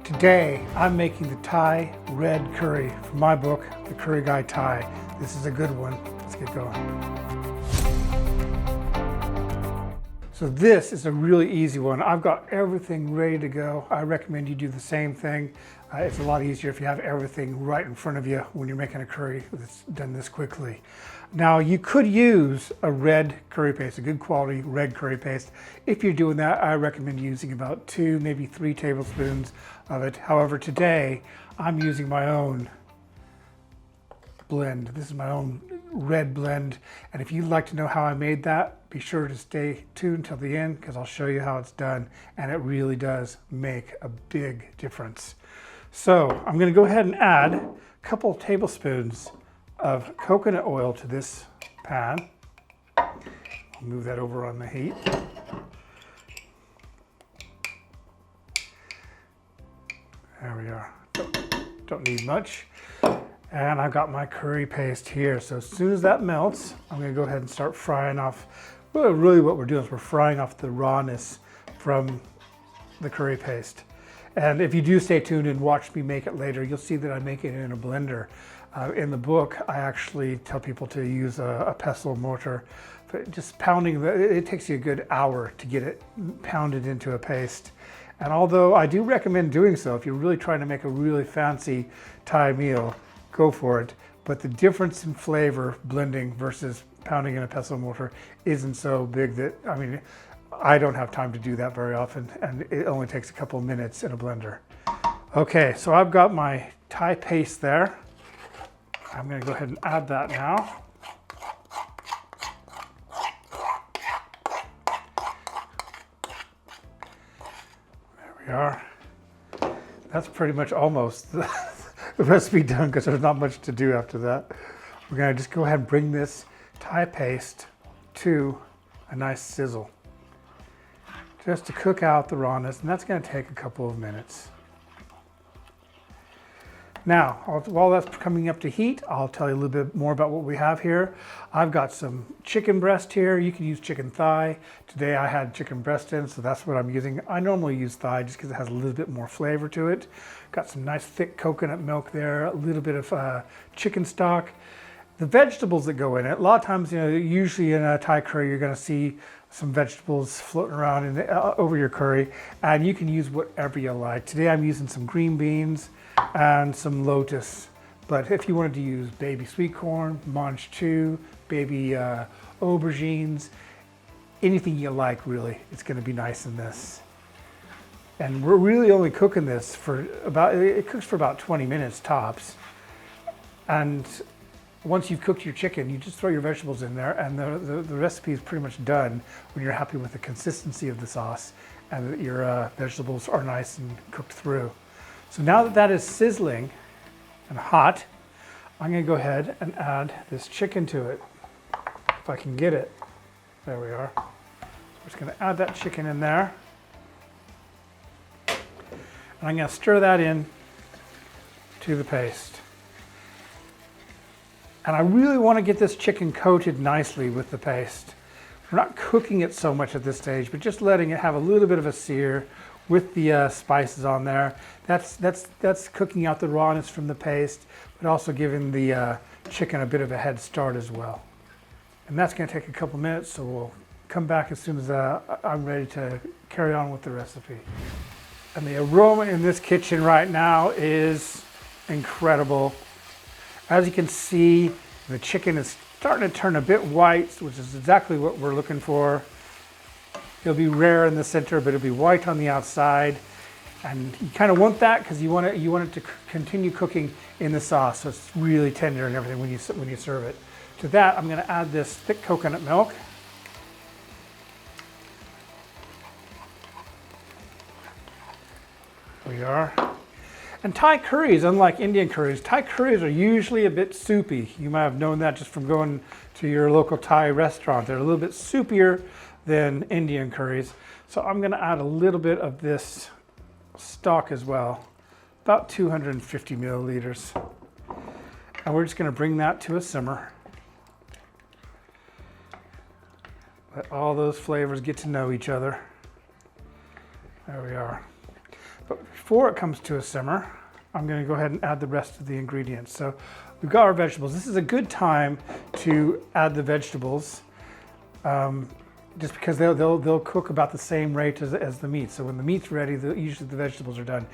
Today, I'm making the Thai red curry from my book, The Curry Guy Thai. This is a good one. Let's get going. So this is a really easy one. I've got everything ready to go. I recommend you do the same thing. It's a lot easier if you have everything right in front of you when you're making a curry that's done this quickly. Now you could use a red curry paste, a good quality red curry paste. If you're doing that, I recommend using about 2, maybe 3 tablespoons of it. However, today I'm using my own blend. This is my own red blend. And if you'd like to know how I made that, be sure to stay tuned till the end because I'll show you how it's done. And it really does make a big difference. So I'm going to go ahead and add a couple of tablespoons of coconut oil to this pan. I'll move that over on the heat. There we are. Don't need much. And I've got my curry paste here. So as soon as that melts, I'm going to go ahead and start frying off. Well, really what we're doing is we're frying off the rawness from the curry paste. And if you do stay tuned and watch me make it later, you'll see that I make it in a blender. In the book, I actually tell people to use a pestle mortar. But just pounding, it takes you a good hour to get it pounded into a paste. And although I do recommend doing so, if you're really trying to make a really fancy Thai meal, go for it. But the difference in flavor blending versus pounding in a pestle mortar isn't so big that, I mean, I don't have time to do that very often, and it only takes a couple of minutes in a blender. Okay, so I've got my Thai paste there. I'm going to go ahead and add that now. There we are. That's pretty much almost the recipe done because there's not much to do after that. We're going to just go ahead and bring this Thai paste to a nice sizzle, just to cook out the rawness, and that's going to take a couple of minutes. Now, while that's coming up to heat, I'll tell you a little bit more about what we have here. I've got some chicken breast here. You can use chicken thigh. Today I had chicken breast in, so that's what I'm using. I normally use thigh just because it has a little bit more flavor to it. Got some nice thick coconut milk there, a little bit of chicken stock. The vegetables that go in it, a lot of times, usually in a Thai curry, you're going to see some vegetables floating around over your curry, and you can use whatever you like. Today I'm using some green beans and some lotus, but if you wanted to use baby sweet corn, manchu, baby aubergines, anything you like really, it's going to be nice in this. And we're really only cooking this for it cooks for about 20 minutes tops. And once you've cooked your chicken, you just throw your vegetables in there, and the recipe is pretty much done when you're happy with the consistency of the sauce and that your vegetables are nice and cooked through. So now that that is sizzling and hot, I'm going to go ahead and add this chicken to it, if I can get it. There we are. So I'm just going to add that chicken in there. And I'm going to stir that in to the paste. And I really want to get this chicken coated nicely with the paste. We're not cooking it so much at this stage, but just letting it have a little bit of a sear with the spices on there. That's cooking out the rawness from the paste, but also giving the chicken a bit of a head start as well. And that's going to take a couple minutes, so we'll come back as soon as I'm ready to carry on with the recipe. And the aroma in this kitchen right now is incredible. As you can see, the chicken is starting to turn a bit white, which is exactly what we're looking for. It'll be rare in the center, but it'll be white on the outside. And you kind of want that because you want it to continue cooking in the sauce, so it's really tender and everything when you serve it. To that, I'm going to add this thick coconut milk. There we are. And Thai curries, unlike Indian curries, Thai curries are usually a bit soupy. You might have known that just from going to your local Thai restaurant. They're a little bit soupier than Indian curries. So I'm going to add a little bit of this stock as well, about 250 milliliters. And we're just going to bring that to a simmer. Let all those flavors get to know each other. There we are. But before it comes to a simmer, I'm going to go ahead and add the rest of the ingredients. So we've got our vegetables. This is a good time to add the vegetables, just because they'll cook about the same rate as the meat. So when the meat's ready, usually the vegetables are done.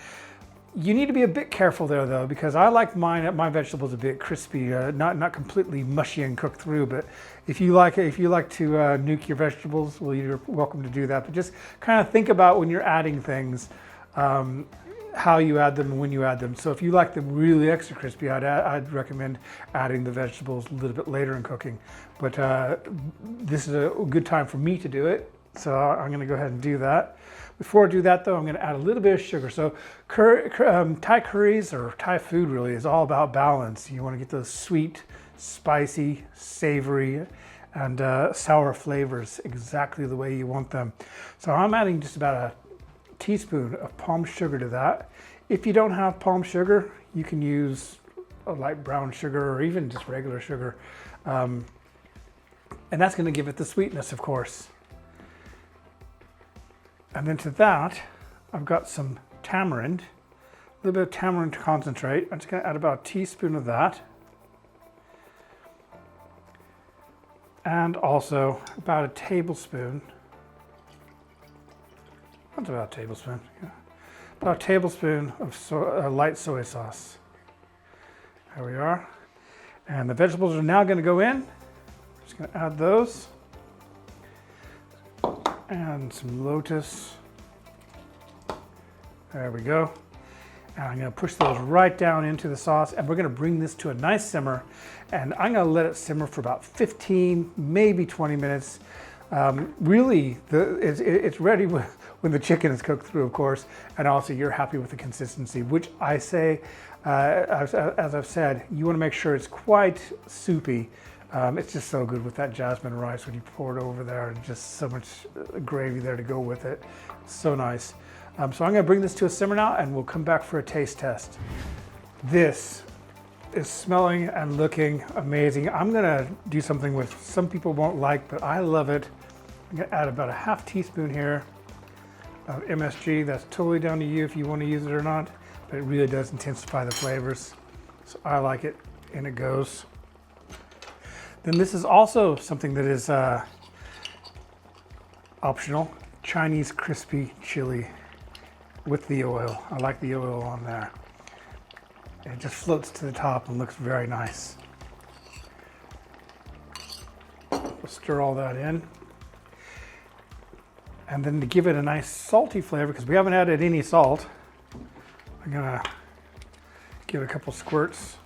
You need to be a bit careful there though, because I like my vegetables a bit crispy, not completely mushy and cooked through. But if you like to nuke your vegetables, well, you're welcome to do that. But just kind of think about when you're adding things, how you add them and when you add them. So if you like them really extra crispy, I'd recommend adding the vegetables a little bit later in cooking. But this is a good time for me to do it, so I'm going to go ahead and do that. Before I do that though, I'm going to add a little bit of sugar. So Thai curries, or Thai food really, is all about balance. You want to get those sweet, spicy, savory, and sour flavors exactly the way you want them. So I'm adding just about a teaspoon of palm sugar to that. If you don't have palm sugar, you can use a light brown sugar or even just regular sugar. And that's going to give it the sweetness, of course. And then to that, I've got some tamarind, a little bit of tamarind concentrate. I'm just going to add about a teaspoon of that. And also about a tablespoon. That's about a tablespoon. Yeah. About a tablespoon of light soy sauce. There we are. And the vegetables are now going to go in. I'm just going to add those. And some lotus. There we go. And I'm going to push those right down into the sauce, and we're going to bring this to a nice simmer. And I'm going to let it simmer for about 15, maybe 20 minutes. Really, it's ready when the chicken is cooked through, of course, and also you're happy with the consistency, which I say, as I've said, you want to make sure it's quite soupy. It's just so good with that jasmine rice when you pour it over there, and just so much gravy there to go with it. So nice. So I'm going to bring this to a simmer now, and we'll come back for a taste test. This is smelling and looking amazing. I'm going to do something which some people won't like, but I love it. I'm going to add about a half teaspoon here of MSG. That's totally down to you if you want to use it or not, but it really does intensify the flavors. So I like it, and it goes. Then this is also something that is optional, Chinese crispy chili with the oil. I like the oil on there. It just floats to the top and looks very nice. We'll stir all that in. And then to give it a nice salty flavor, because we haven't added any salt, I'm gonna give it a couple squirts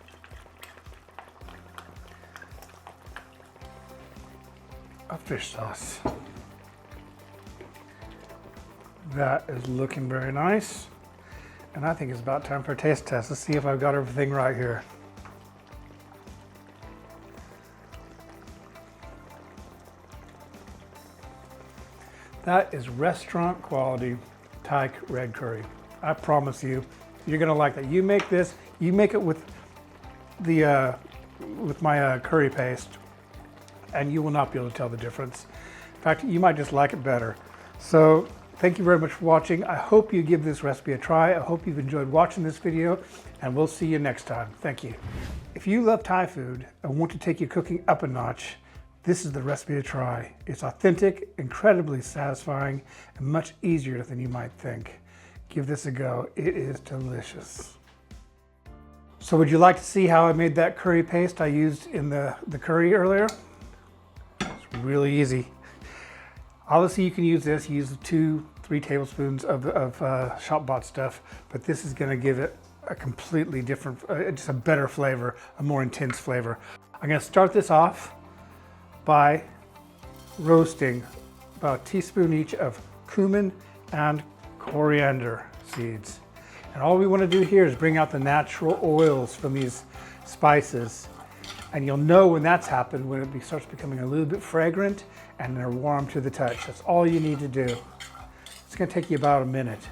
of fish sauce. That is looking very nice. And I think it's about time for a taste test. Let's see if I've got everything right here. That is restaurant quality Thai red curry. I promise you, you're gonna like that. You make this, you make it with my curry paste, and you will not be able to tell the difference. In fact, you might just like it better. So thank you very much for watching. I hope you give this recipe a try. I hope you've enjoyed watching this video, and we'll see you next time. Thank you. If you love Thai food and want to take your cooking up a notch, this is the recipe to try. It's authentic, incredibly satisfying, and much easier than you might think. Give this a go. It is delicious. So would you like to see how I made that curry paste I used in the curry earlier? It's really easy. Obviously you can use this, use 2-3 tablespoons of shop-bought stuff, but this is gonna give it a completely different, just a better flavor, a more intense flavor. I'm gonna start this off by roasting about a teaspoon each of cumin and coriander seeds. And all we wanna do here is bring out the natural oils from these spices. And you'll know when that's happened, when it starts becoming a little bit fragrant and they're warm to the touch. That's all you need to do. It's gonna take you about a minute.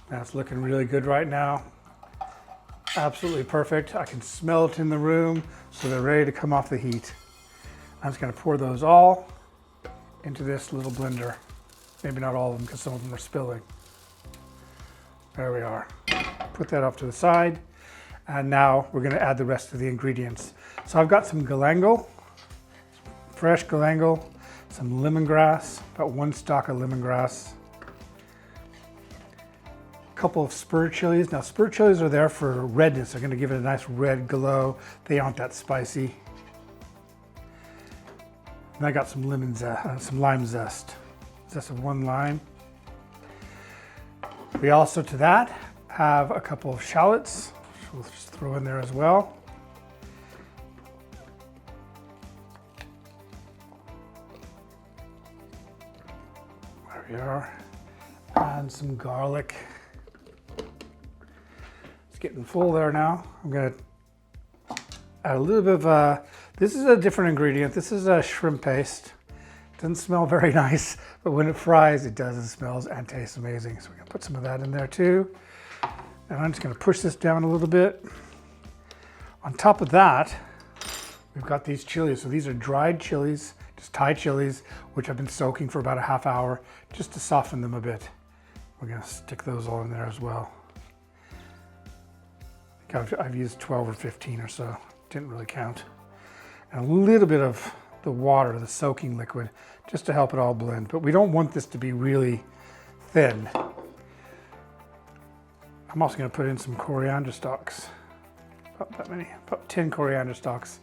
That's looking really good right now. absolutely perfect. I can smell it in the room, so they're ready to come off the heat. I'm just gonna pour those all into this little blender. Maybe not all of them, because some of them are spilling. There we are. Put that off to the side. And now we're gonna add the rest of the ingredients. So I've got some galangal, fresh galangal, some lemongrass, about 1 stalk of lemongrass, a couple of spur chilies. Now spur chilies are there for redness. They're gonna give it a nice red glow. They aren't that spicy. And I got some some lime zest. Zest of 1 lime. We also, to that, have a couple of shallots, which we'll just throw in there as well. There we are. And some garlic. It's getting full there now. I'm gonna add a little bit of, this is a different ingredient. This is a shrimp paste. Doesn't smell very nice, but when it fries, it does. It smells and tastes amazing. So we're gonna put some of that in there too. And I'm just gonna push this down a little bit. On top of that, we've got these chilies. So these are dried chilies, just Thai chilies, which I've been soaking for about a half hour, just to soften them a bit. We're gonna stick those all in there as well. I think I've used 12 or 15 or so. Didn't really count. And a little bit of the water, the soaking liquid, just to help it all blend. But we don't want this to be really thin. I'm also going to put in some coriander stalks. About that many, about 10 coriander stalks.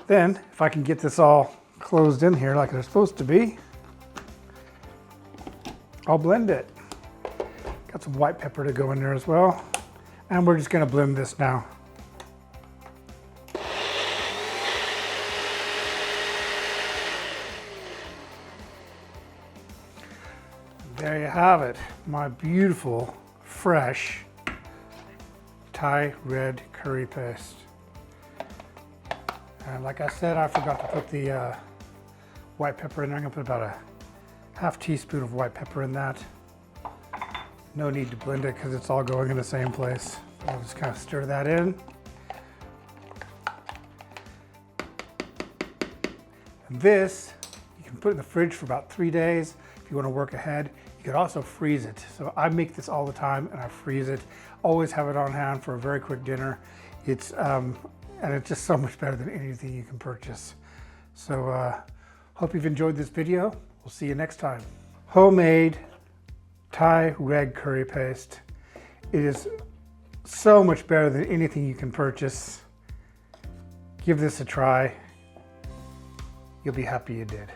Then, if I can get this all closed in here like they're supposed to be, I'll blend it. Got some white pepper to go in there as well. And we're just going to blend this now. There you have it, my beautiful, fresh Thai red curry paste. And like I said, I forgot to put the white pepper in there. I'm gonna put about a half teaspoon of white pepper in that. No need to blend it because it's all going in the same place. I'll just kind of stir that in. And this, you can put in the fridge for about 3 days if you want to work ahead. You could also freeze it. So I make this all the time and I freeze it. Always have it on hand for a very quick dinner. And it's just so much better than anything you can purchase. So hope you've enjoyed this video. We'll see you next time. Homemade Thai red curry paste. It is so much better than anything you can purchase. Give this a try. You'll be happy you did.